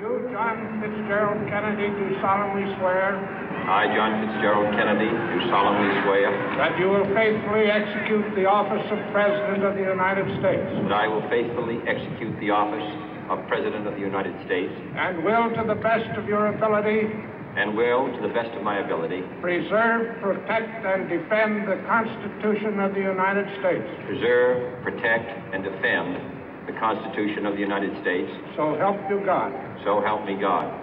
You, John Fitzgerald Kennedy, do solemnly swear. I, John Fitzgerald Kennedy, do solemnly swear. That you will faithfully execute the office of President of the United States. That I will faithfully execute the office of President of the United States. And will, to the best of your ability. And will, to the best of my ability. Preserve, protect, and defend the Constitution of the United States. Preserve, protect, and defend the Constitution of the United States. So help you God. So help me God.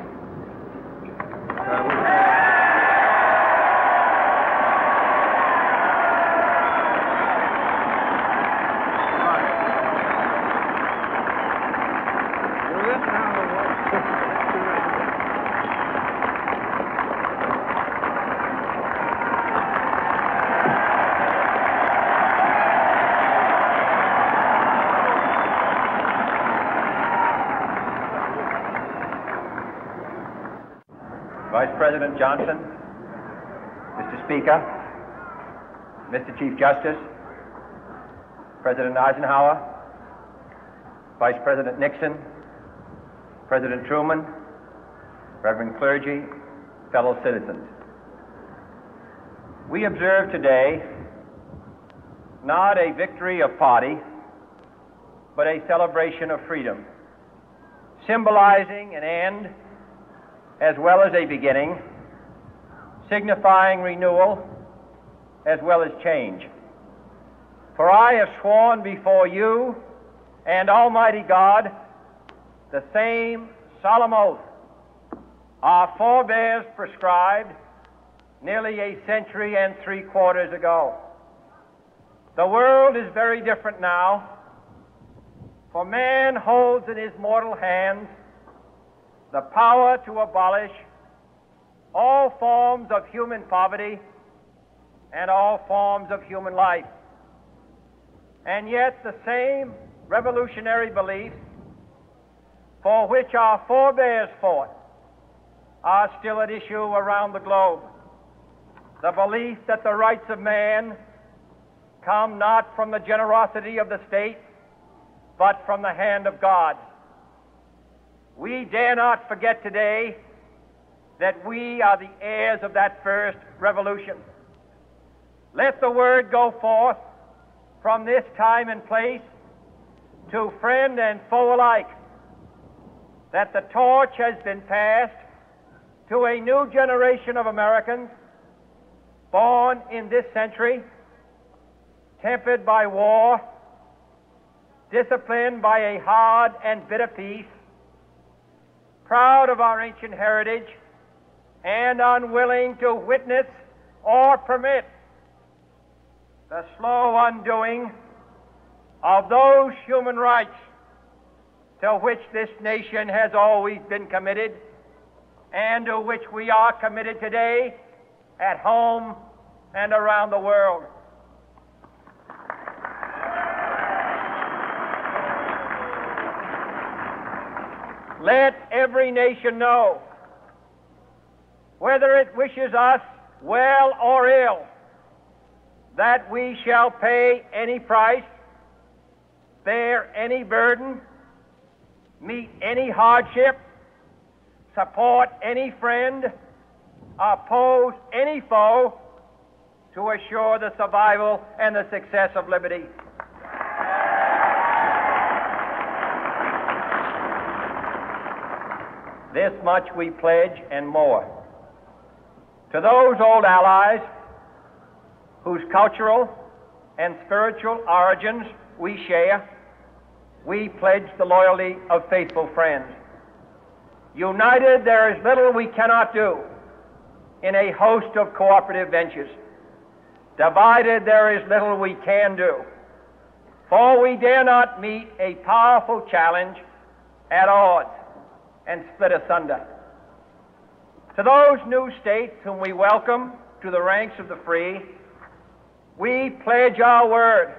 Vice President Johnson, Mr. Speaker, Mr. Chief Justice, President Eisenhower, Vice President Nixon, President Truman, Reverend clergy, fellow citizens. We observe today not a victory of party, but a celebration of freedom, symbolizing an end as well as a beginning, signifying renewal as well as change. For I have sworn before you and Almighty God the same solemn oath our forebears prescribed nearly a century and 3/4 ago. The world is very different now, for man holds in his mortal hands the power to abolish all forms of human poverty and all forms of human life. And yet the same revolutionary beliefs for which our forebears fought are still at issue around the globe. The belief that the rights of man come not from the generosity of the state, but from the hand of God. We dare not forget today that we are the heirs of that first revolution. Let the word go forth from this time and place to friend and foe alike that the torch has been passed to a new generation of Americans born in this century, tempered by war, disciplined by a hard and bitter peace, proud of our ancient heritage, and unwilling to witness or permit the slow undoing of those human rights to which this nation has always been committed and to which we are committed today at home and around the world. Let every nation know, whether it wishes us well or ill, that we shall pay any price, bear any burden, meet any hardship, support any friend, oppose any foe to assure the survival and the success of liberty. This much we pledge and more. To those old allies whose cultural and spiritual origins we share, we pledge the loyalty of faithful friends. United, there is little we cannot do in a host of cooperative ventures. Divided, there is little we can do, for we dare not meet a powerful challenge at odds and split asunder. To those new states whom we welcome to the ranks of the free, we pledge our word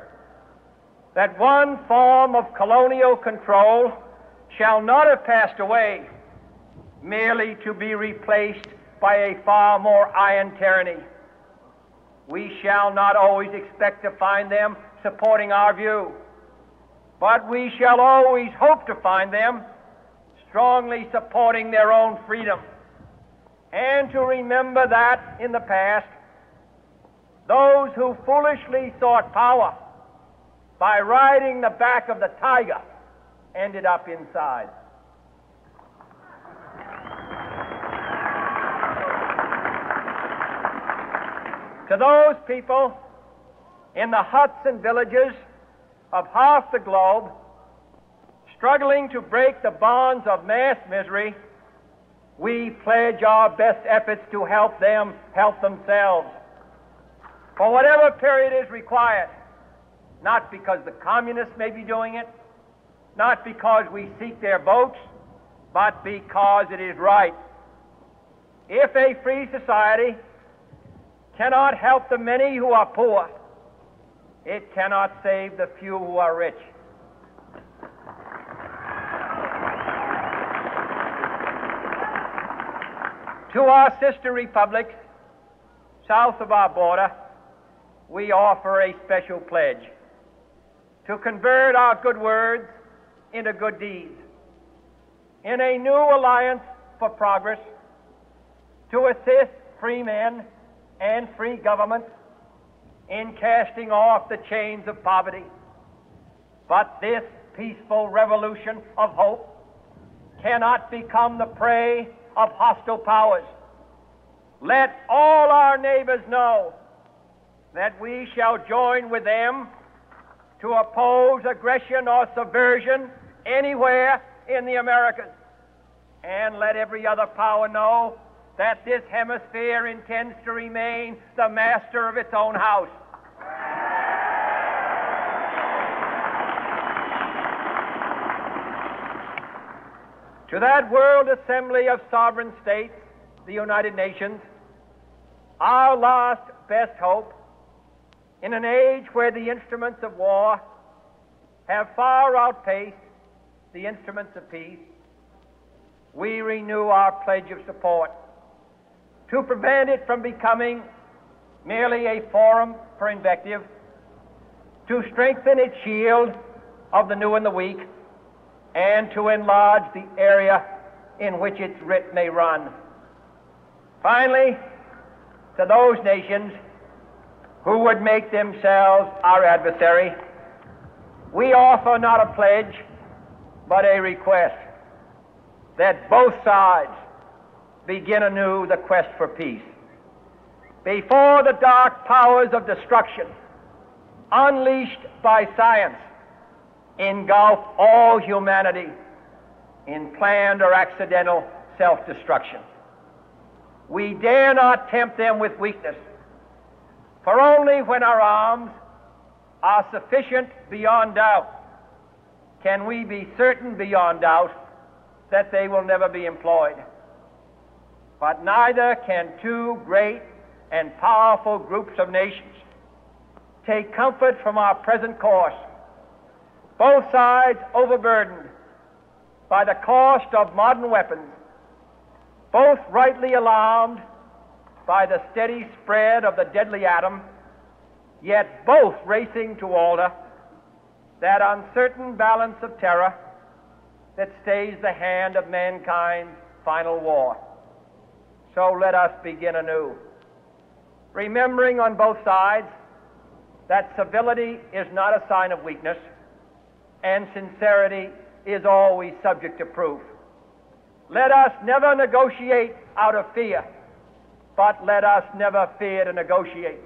that one form of colonial control shall not have passed away merely to be replaced by a far more iron tyranny. We shall not always expect to find them supporting our view, but we shall always hope to find them strongly supporting their own freedom, and to remember that in the past, those who foolishly sought power by riding the back of the tiger ended up inside. To those people in the huts and villages of half the globe struggling to break the bonds of mass misery, we pledge our best efforts to help them help themselves for whatever period is required, not because the communists may be doing it, not because we seek their votes, but because it is right. If a free society cannot help the many who are poor, it cannot save the few who are rich. To our sister republics south of our border, we offer a special pledge to convert our good words into good deeds, in a new alliance for progress, to assist free men and free governments in casting off the chains of poverty. But this peaceful revolution of hope cannot become the prey of hostile powers. Let all our neighbors know that we shall join with them to oppose aggression or subversion anywhere in the Americas. And let every other power know that this hemisphere intends to remain the master of its own house. To that World Assembly of Sovereign States, the United Nations, our last best hope, in an age where the instruments of war have far outpaced the instruments of peace, we renew our pledge of support to prevent it from becoming merely a forum for invective, to strengthen its shield of the new and the weak, and to enlarge the area in which its writ may run. Finally, to those nations who would make themselves our adversary, we offer not a pledge, but a request that both sides begin anew the quest for peace. Before the dark powers of destruction, unleashed by science, engulf all humanity in planned or accidental self-destruction, we dare not tempt them with weakness, for only when our arms are sufficient beyond doubt can we be certain beyond doubt that they will never be employed. But neither can two great and powerful groups of nations take comfort from our present course, both sides overburdened by the cost of modern weapons, both rightly alarmed by the steady spread of the deadly atom, yet both racing to alter that uncertain balance of terror that stays the hand of mankind's final war. So let us begin anew, remembering on both sides that civility is not a sign of weakness, and sincerity is always subject to proof. Let us never negotiate out of fear, but let us never fear to negotiate.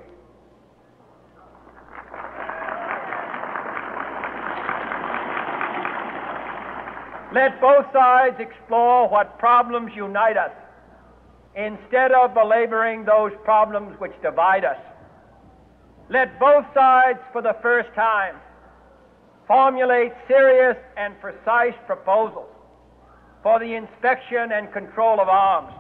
Let both sides explore what problems unite us, instead of belaboring those problems which divide us. Let both sides, for the first time, formulate serious and precise proposals for the inspection and control of arms,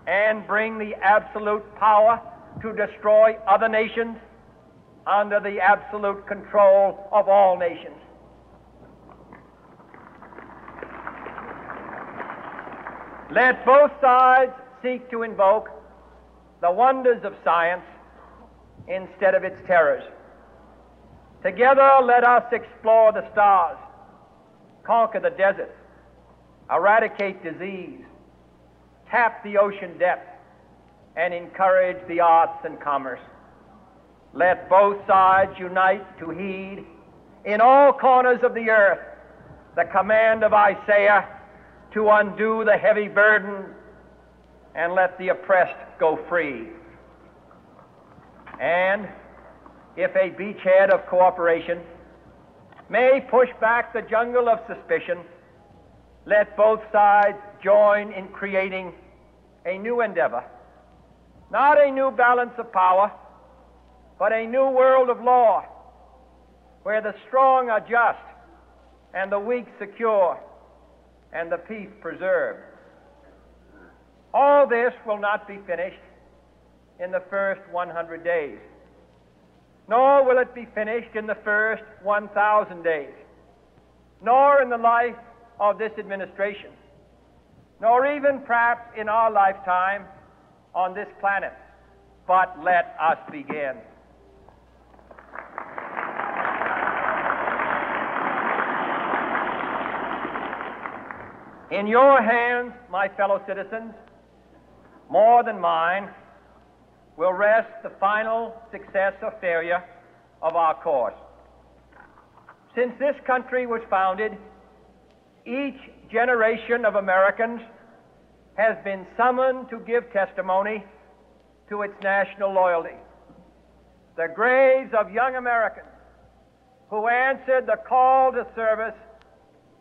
and bring the absolute power to destroy other nations under the absolute control of all nations. Let both sides seek to invoke the wonders of science instead of its terrors. Together, let us explore the stars, conquer the deserts, eradicate disease, tap the ocean depth, and encourage the arts and commerce. Let both sides unite to heed in all corners of the earth the command of Isaiah to undo the heavy burden and let the oppressed go free. And if a beachhead of cooperation may push back the jungle of suspicion, let both sides join in creating a new endeavor, not a new balance of power, but a new world of law, where the strong are just and the weak secure and the peace preserved. All this will not be finished in the first 100 days, nor will it be finished in the first 1,000 days, nor in the life of this administration, nor even perhaps in our lifetime on this planet. But let us begin. In your hands, my fellow citizens, more than mine, will rest the final success or failure of our course. Since this country was founded, each generation of Americans has been summoned to give testimony to its national loyalty. The graves of young Americans who answered the call to service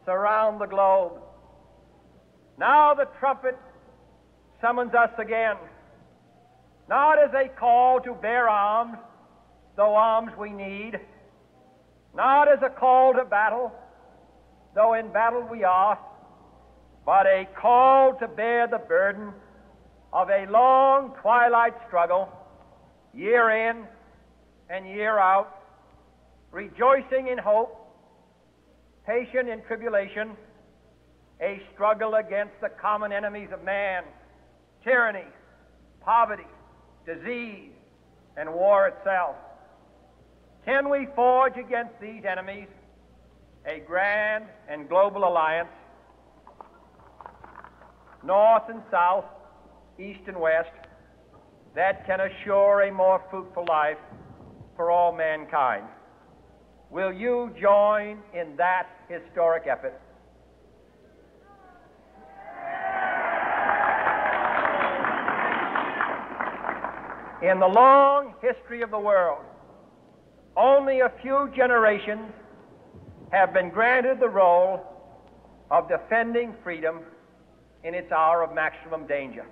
surround the globe. Now the trumpet summons us again, not as a call to bear arms, though arms we need, not as a call to battle, though in battle we are, but a call to bear the burden of a long twilight struggle, year in and year out, rejoicing in hope, patient in tribulation, a struggle against the common enemies of man, tyranny, poverty, disease, and war itself. Can we forge against these enemies a grand and global alliance, north and south, east and west, that can assure a more fruitful life for all mankind? Will you join in that historic effort? In the long history of the world, only a few generations have been granted the role of defending freedom in its hour of maximum danger.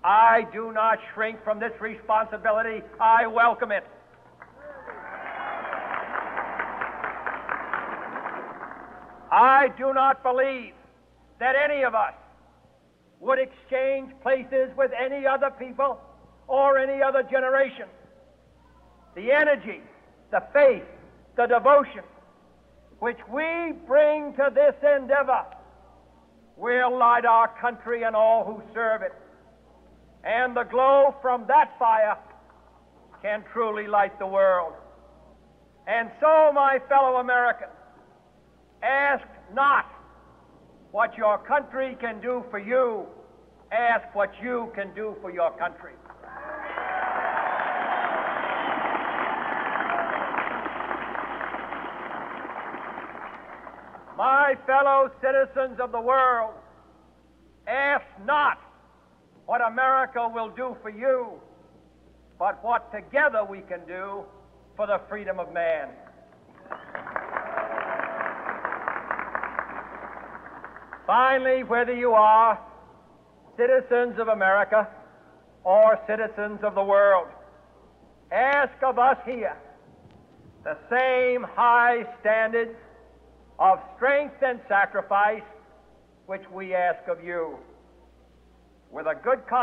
I do not shrink from this responsibility. I welcome it. I do not believe that any of us would exchange places with any other people or any other generation. The energy, the faith, the devotion which we bring to this endeavor will light our country and all who serve it. And the glow from that fire can truly light the world. And so, my fellow Americans, ask not what your country can do for you, ask what you can do for your country. My fellow citizens of the world, ask not what America will do for you, but what together we can do for the freedom of man. Finally, whether you are citizens of America or citizens of the world, ask of us here the same high standards of strength and sacrifice which we ask of you. With a good conscience,